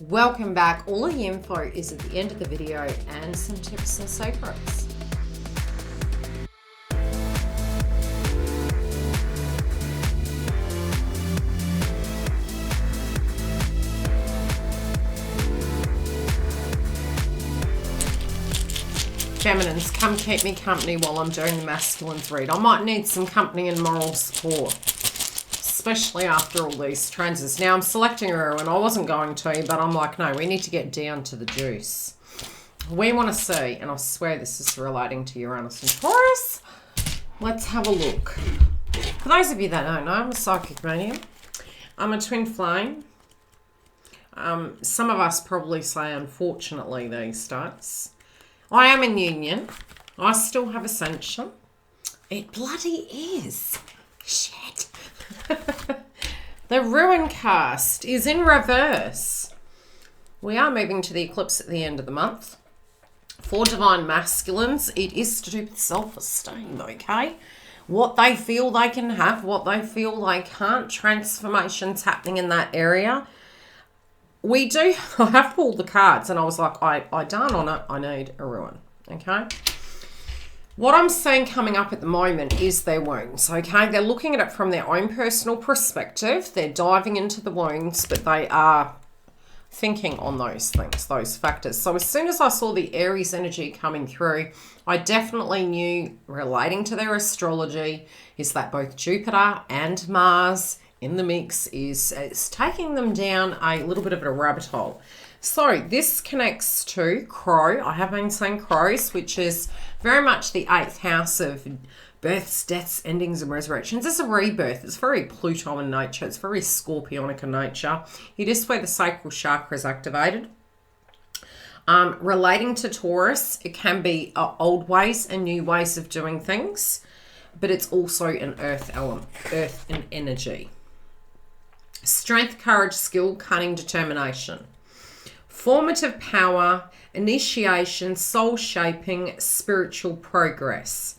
Welcome back. All of the info is at the end of the video and some tips and secrets. Feminines, come keep me company while I'm doing the masculines read. I might need some company and moral support, especially after all these transits. Now, I'm selecting her, and I wasn't going to, but I'm like, no, we need to get down to the juice. We want to see, and I swear this is relating to Uranus and Taurus. Let's have a look. For those of you that don't know, I'm a psychic medium. I'm a twin flame. Some of us probably say, unfortunately, these days. I am in union. I still have ascension. It bloody is. Shit. The ruin cast is in reverse. We are moving to the eclipse at the end of the month. For divine masculines, it is to do with self-esteem, okay? What they feel they can have, what they feel they can't. Transformations happening in that area. We do, I have pulled the cards and I was like, I darn on it, I need a ruin, okay? What I'm seeing coming up at the moment is their wounds, okay? They're looking at it from their own personal perspective. They're diving into the wounds, but they are thinking on those things, those factors. So as soon as I saw the Aries energy coming through, I definitely knew, relating to their astrology, is that both Jupiter and Mars in the mix is taking them down a little bit of a rabbit hole. So this connects to Crow. I have been saying Crows, which is very much the 8th house of births, deaths, endings, and resurrections. It's a rebirth. It's very Pluto in nature. It's very Scorpionic in nature. It is where the sacral chakra is activated. Relating to Taurus, it can be old ways and new ways of doing things, but it's also an earth element, earth and energy. Strength, courage, skill, cunning, determination. Formative power, initiation, soul shaping, spiritual progress.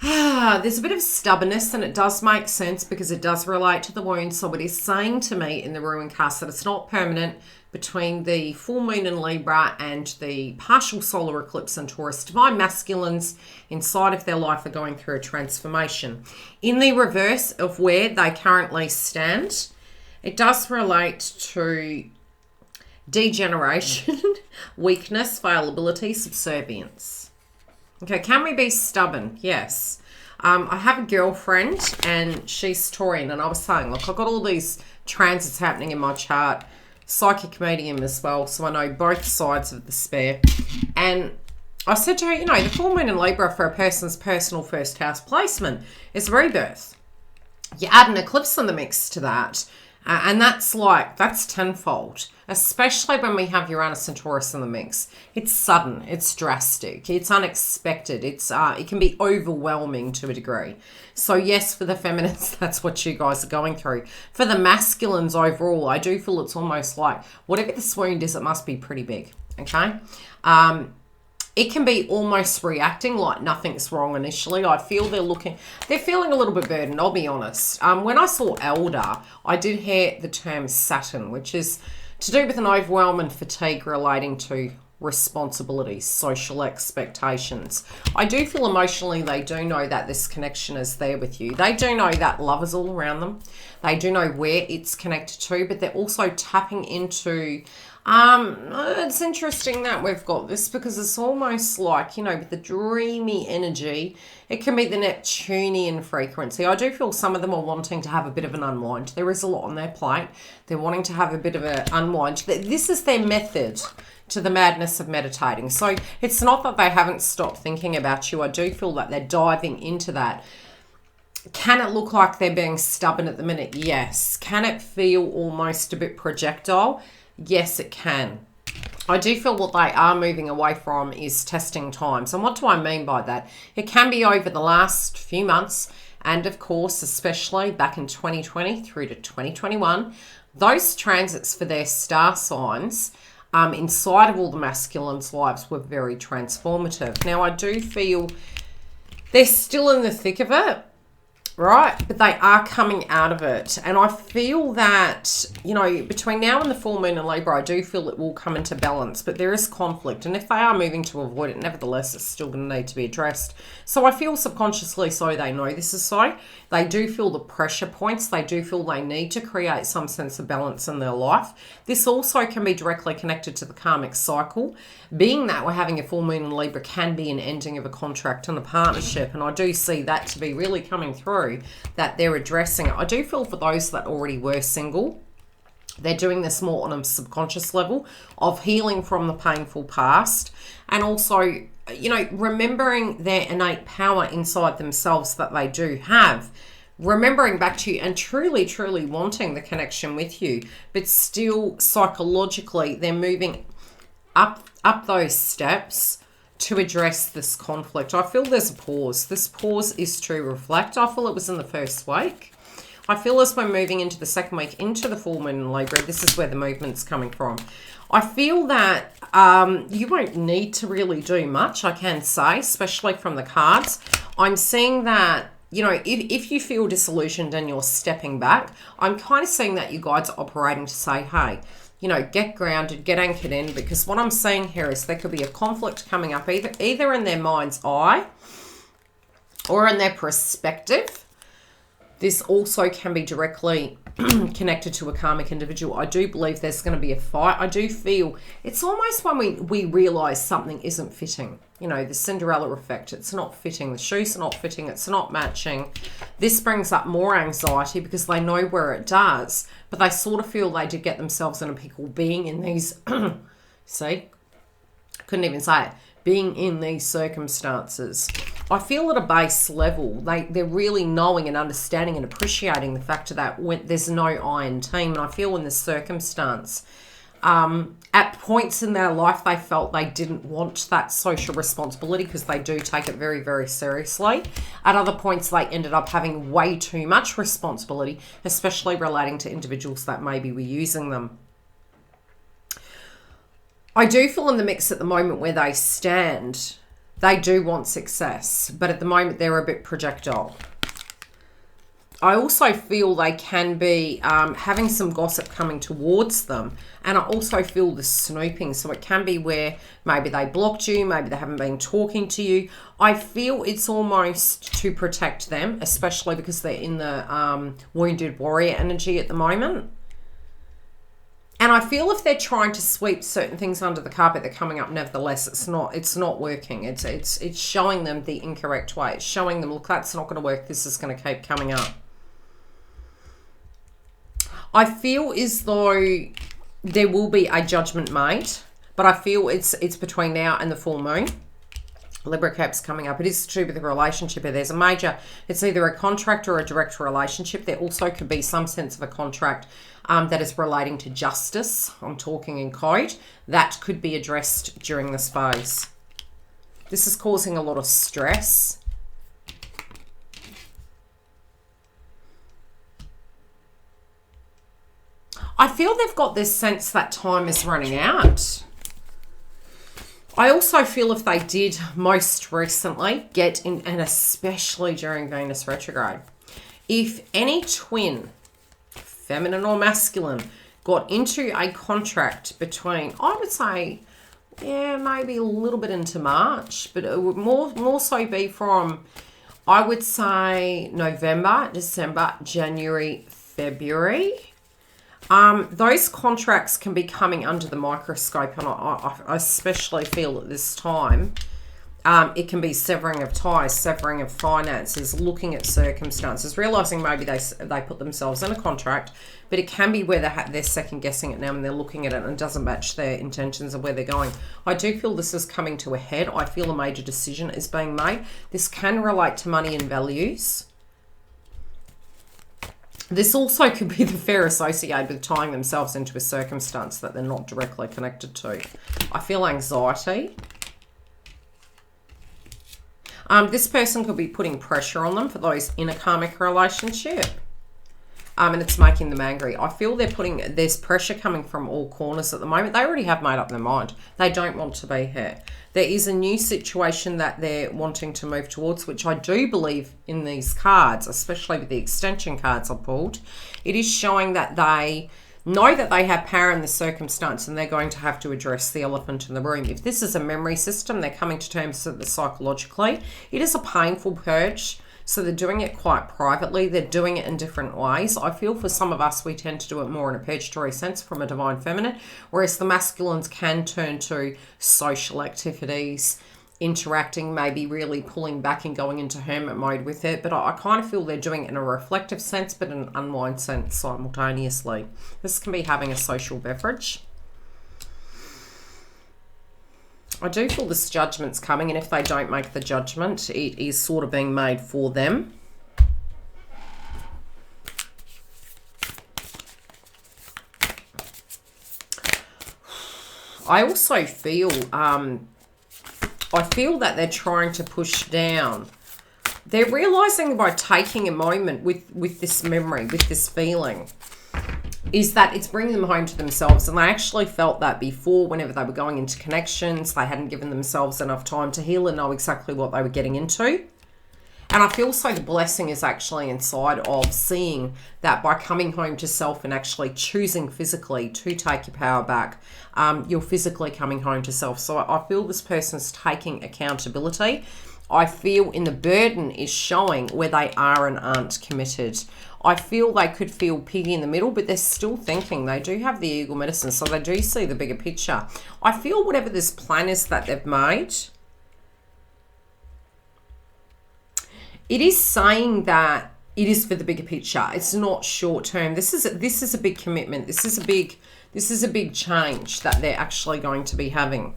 There's a bit of stubbornness, and it does make sense because it does relate to the wound. So it is saying to me in the ruin cast that it's not permanent between the full moon in Libra and the partial solar eclipse in Taurus. Divine masculines inside of their life are going through a transformation. In the reverse of where they currently stand, it does relate to degeneration, weakness, fallibility, subservience. Okay, can we be stubborn? Yes. I have a girlfriend and she's Taurian, and I was saying, look, I've got all these transits happening in my chart, psychic medium as well, so I know both sides of the spare. And I said to her, you know, the full moon in Libra for a person's personal first house placement is rebirth. You add an eclipse in the mix to that, and that's tenfold, especially when we have Uranus and Taurus in the mix. It's sudden, it's drastic, it's unexpected, it can be overwhelming to a degree. So yes, for the feminines, that's what you guys are going through. For the masculines overall, I do feel it's almost like whatever this wound is, it must be pretty big, okay? It can be almost reacting like nothing's wrong initially. I feel they're feeling a little bit burdened, I'll be honest. When I saw elder, I did hear the term Saturn, which is to do with an overwhelm and fatigue relating to responsibilities, social expectations. I do feel emotionally they do know that this connection is there with you. They do know that love is all around them. They do know where it's connected to, but they're also tapping into... it's interesting that we've got this because it's almost like, you know, with the dreamy energy, it can be the Neptunian frequency. I do feel some of them are wanting to have a bit of an unwind. There is a lot on their plate. They're wanting to have a bit of an unwind. This is their method to the madness of meditating. So it's not that they haven't stopped thinking about you. I do feel that they're diving into that. Can it look like they're being stubborn at the minute? Yes. Can it feel almost a bit projectile? Yes, it can. I do feel what they are moving away from is testing times. And what do I mean by that? It can be over the last few months, and of course, especially back in 2020 through to 2021, those transits for their star signs inside of all the masculines' lives were very transformative. Now, I do feel they're still in the thick of it. right? But they are coming out of it. And I feel that, you know, between now and the full moon in Libra, I do feel it will come into balance. But there is conflict. And if they are moving to avoid it, nevertheless, it's still going to need to be addressed. So I feel subconsciously so they know this is so. They do feel the pressure points. They do feel they need to create some sense of balance in their life. This also can be directly connected to the karmic cycle. Being that we're having a full moon in Libra can be an ending of a contract and a partnership. And I do see that to be really coming through, that they're addressing it. I do feel for those that already were single, they're doing this more on a subconscious level of healing from the painful past. And also, you know, remembering their innate power inside themselves that they do have. Remembering back to you and truly, truly wanting the connection with you. But still psychologically, they're moving up those steps to address this conflict. I feel there's a pause. This pause is to reflect. I feel it was in the first week. I feel as we're moving into the second week, into the full moon in Libra, this is where the movement's coming from. I feel that you won't need to really do much, I can say, especially from the cards. I'm seeing that, you know, if you feel disillusioned and you're stepping back, I'm kind of seeing that you guys are operating to say, hey, you know, get grounded, get anchored in, because what I'm seeing here is there could be a conflict coming up either in their mind's eye or in their perspective. This also can be directly connected to a karmic individual. I do believe there's going to be a fight. I do feel it's almost when we realize something isn't fitting. You know, the Cinderella effect. It's not fitting. The shoes are not fitting. It's not matching. This brings up more anxiety because they know where it does, but they sort of feel they did get themselves in a pickle being in these, see, couldn't even say it, being in these circumstances. I feel at a base level, they're really knowing and understanding and appreciating the fact that when there's no I in team. And I feel in this circumstance, at points in their life, they felt they didn't want that social responsibility because they do take it very, very seriously. At other points, they ended up having way too much responsibility, especially relating to individuals that maybe were using them. I do feel in the mix at the moment where they stand, they do want success, but at the moment they're a bit projectile. I also feel they can be having some gossip coming towards them, and I also feel the snooping. So it can be where maybe they blocked you, maybe they haven't been talking to you. I feel it's almost to protect them, especially because they're in the wounded warrior energy at the moment. And I feel if they're trying to sweep certain things under the carpet, they're coming up nevertheless. It's not working. It's showing them the incorrect way. It's showing them, look, that's not going to work. This is going to keep coming up. I feel as though there will be a judgment made, but I feel it's between now and the full moon. Libra Cap's coming up. It is true with the relationship. There's a major, it's either a contract or a direct relationship. There also could be some sense of a contract that is relating to justice. I'm talking in code. That could be addressed during this phase. This is causing a lot of stress. I feel they've got this sense that time is running out. I also feel if they did most recently get in, and especially during Venus retrograde, if any twin, feminine or masculine, got into a contract between, I would say, yeah, maybe a little bit into March, but it would more so be from, I would say, November, December, January, February. Those contracts can be coming under the microscope, and I especially feel at this time it can be severing of ties, severing of finances, looking at circumstances, realising maybe they put themselves in a contract, but it can be where they're second guessing it now and they're looking at it and it doesn't match their intentions of where they're going. I do feel this is coming to a head. I feel a major decision is being made. This can relate to money and values. This also could be the fear associated with tying themselves into a circumstance that they're not directly connected to. I feel anxiety. This person could be putting pressure on them for those in a karmic relationship. and it's making them angry. I feel there's pressure coming from all corners at the moment. They already have made up their mind. They don't want to be here. There is a new situation that they're wanting to move towards, which I do believe in these cards, especially with the extension cards I pulled. It is showing that they know that they have power in the circumstance and they're going to have to address the elephant in the room. If this is a memory system, they're coming to terms with it psychologically. It is a painful purge. So they're doing it quite privately. They're doing it in different ways. I feel for some of us, we tend to do it more in a purgatory sense from a divine feminine, whereas the masculines can turn to social activities, interacting, maybe really pulling back and going into hermit mode with it. But I kind of feel they're doing it in a reflective sense, but in an unwind sense simultaneously. This can be having a social beverage. I do feel this judgment's coming, and if they don't make the judgment, it is sort of being made for them. I also feel, I feel that they're trying to push down. They're realizing by taking a moment with this memory, with this feeling, is that it's bringing them home to themselves. And they actually felt that before, whenever they were going into connections, they hadn't given themselves enough time to heal and know exactly what they were getting into. And I feel so the blessing is actually inside of seeing that by coming home to self and actually choosing physically to take your power back, you're physically coming home to self. So I feel this person's taking accountability. I feel in the burden is showing where they are and aren't committed. I feel they could feel piggy in the middle, but they're still thinking. They do have the eagle medicine, so they do see the bigger picture. I feel whatever this plan is that they've made, it is saying that it is for the bigger picture. It's not short term. This is a big commitment. This is a big change that they're actually going to be having.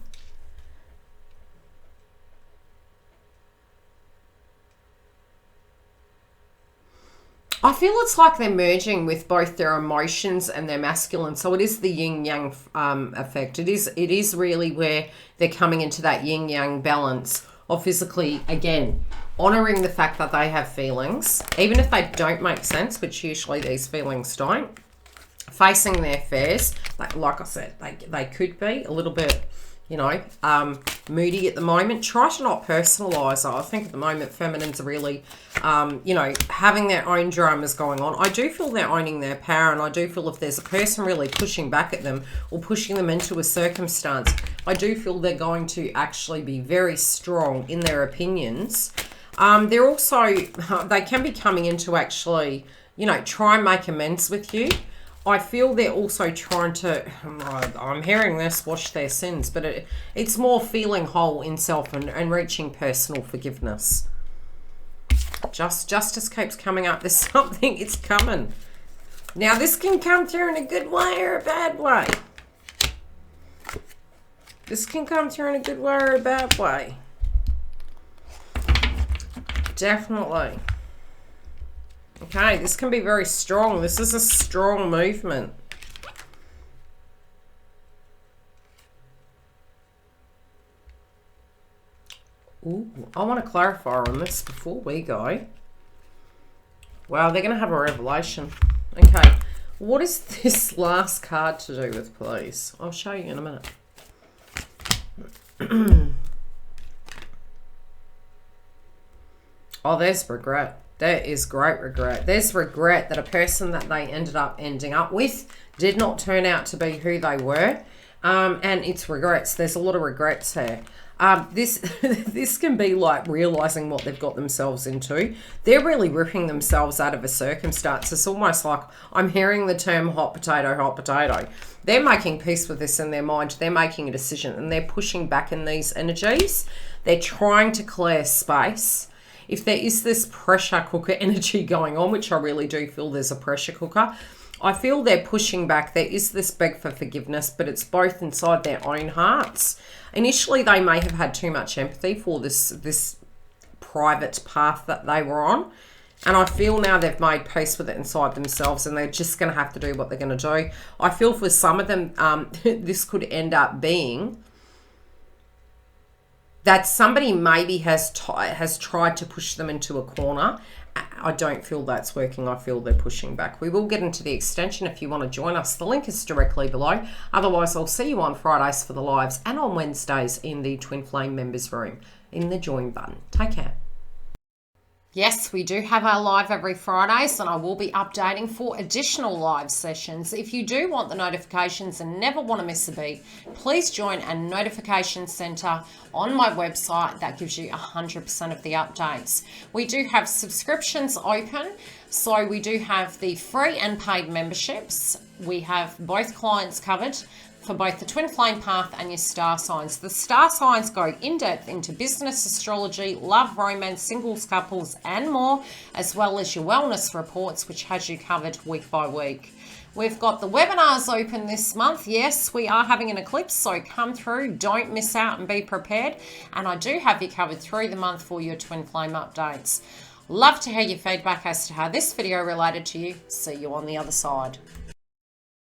I feel it's like they're merging with both their emotions and their masculine. So it is the yin-yang effect. It is really where they're coming into that yin-yang balance of physically, again, honouring the fact that they have feelings, even if they don't make sense, which usually these feelings don't. Facing their fears, like I said, they could be a little bit, you know, moody at the moment. Try to not personalise it. I think at the moment feminines are really, you know, having their own dramas going on. I do feel they're owning their power, and I do feel if there's a person really pushing back at them or pushing them into a circumstance, I do feel they're going to actually be very strong in their opinions. They're also, they can be coming into actually, you know, try and make amends with you. I feel they're also trying to, I'm hearing this, wash their sins, but it's more feeling whole in self and reaching personal forgiveness. Justice keeps coming up. There's something, it's coming. Now, this can come through in a good way or a bad way. This can come through in a good way or a bad way. Definitely. Okay, this can be very strong. This is a strong movement. Ooh, I want to clarify on this before we go. Wow, they're going to have a revelation. Okay, what is this last card to do with, please? I'll show you in a minute. Oh, there's regret. There is great regret. There's regret that a person that they ended up ending up with did not turn out to be who they were. And it's regrets. There's a lot of regrets here. This can be like realizing what they've got themselves into. They're really ripping themselves out of a circumstance. It's almost like I'm hearing the term hot potato, hot potato. They're making peace with this in their mind. They're making a decision and they're pushing back in these energies. They're trying to clear space. If there is this pressure cooker energy going on, which I really do feel there's a pressure cooker, I feel they're pushing back. There is this beg for forgiveness, but it's both inside their own hearts. Initially, they may have had too much empathy for this private path that they were on. And I feel now they've made peace with it inside themselves and they're just going to have to do what they're going to do. I feel for some of them, this could end up being that somebody maybe has tried to push them into a corner I don't feel that's working. I feel they're pushing back. We will get into the extension if you want to join us. The link is directly below. Otherwise, I'll see you on Fridays for the lives and on Wednesdays in the Twin Flame members room in the join button. Take care. Yes, we do have our live every Fridays, and I will be updating for additional live sessions. If you do want the notifications and never want to miss a beat, please join a notification center on my website. That gives you 100% of the updates. We do have subscriptions open, so we do have the free and paid memberships. We have both clients covered for both the twin flame path and your star signs. The star signs go in depth into business, astrology, love, romance, singles, couples, and more, as well as your wellness reports, which has you covered week by week. We've got the webinars open this month. Yes, we are having an eclipse, so come through. Don't miss out and be prepared. And I do have you covered through the month for your twin flame updates. Love to hear your feedback as to how this video related to you. See you on the other side.